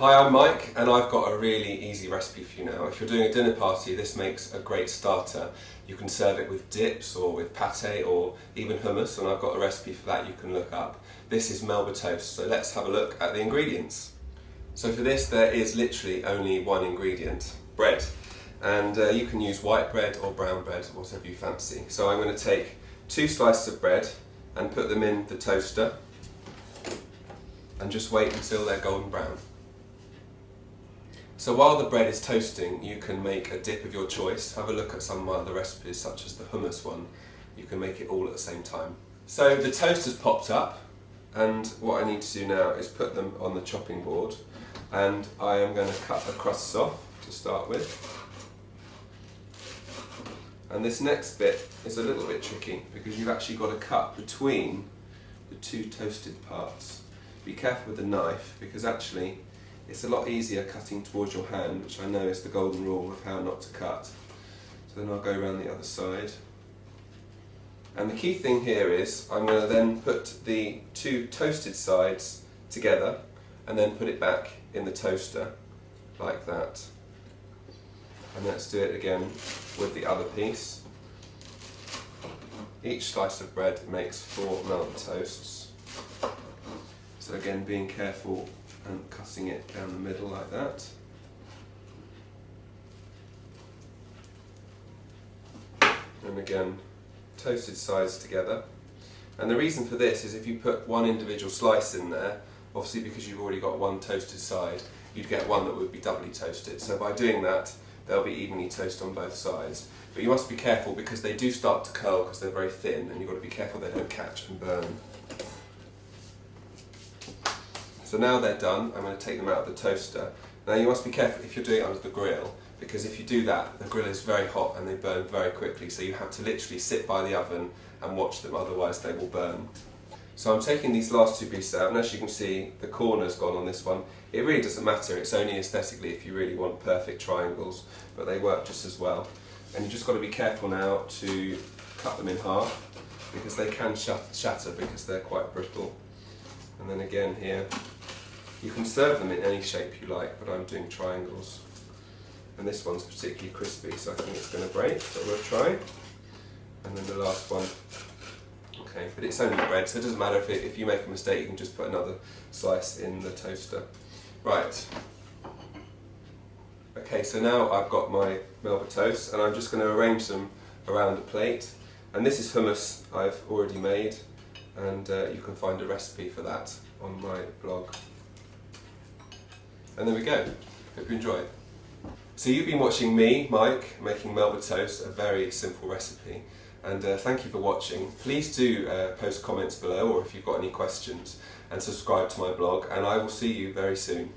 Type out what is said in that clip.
Hi, I'm Mike and I've got a really easy recipe for you now. If you're doing a dinner party, this makes a great starter. You can serve it with dips or with pate or even hummus, and I've got a recipe for that you can look up. This is Melba toast, so let's have a look at the ingredients. So for this there is literally only one ingredient, bread. And you can use white bread or brown bread, whatever you fancy. So I'm going to take 2 slices of bread and put them in the toaster and just wait until they're golden brown. So while the bread is toasting, you can make a dip of your choice. Have a look at some of my other recipes, such as the hummus one. You can make it all at the same time. So the toast has popped up, and what I need to do now is put them on the chopping board, and I am going to cut the crusts off to start with. And this next bit is a little bit tricky because you've actually got to cut between the 2 toasted parts. Be careful with the knife because actually it's a lot easier cutting towards your hand, which I know is the golden rule of how not to cut. So then I'll go around the other side. And the key thing here is I'm going to then put the 2 toasted sides together and then put it back in the toaster like that. And let's do it again with the other piece. Each slice of bread makes 4 Melba toasts. So again, being careful and cutting it down the middle like that. And again, toasted sides together. And the reason for this is if you put one individual slice in there, obviously because you've already got one toasted side, you'd get one that would be doubly toasted. So by doing that, they'll be evenly toasted on both sides. But you must be careful because they do start to curl because they're very thin, and you've got to be careful they don't catch and burn. So now they're done, I'm going to take them out of the toaster. Now you must be careful if you're doing it under the grill, because if you do that, the grill is very hot and they burn very quickly, so you have to literally sit by the oven and watch them, otherwise they will burn. So I'm taking these last 2 pieces out, and as you can see, the corner's gone on this one. It really doesn't matter, it's only aesthetically if you really want perfect triangles, but they work just as well. And you've just got to be careful now to cut them in half, because they can shatter because they're quite brittle. And then again here, you can serve them in any shape you like, but I'm doing triangles. And this one's particularly crispy, so I think it's going to break, but we'll try. And then the last one. Okay, but it's only bread, so it doesn't matter if you make a mistake, you can just put another slice in the toaster. Right. Okay, so now I've got my Melba toast, and I'm just going to arrange them around a plate. And this is hummus I've already made, and you can find a recipe for that on my blog. And there we go. Hope you enjoy. So you've been watching me, Mike, making Melba toast, a very simple recipe. And thank you for watching. Please do post comments below, or if you've got any questions, and subscribe to my blog, and I will see you very soon.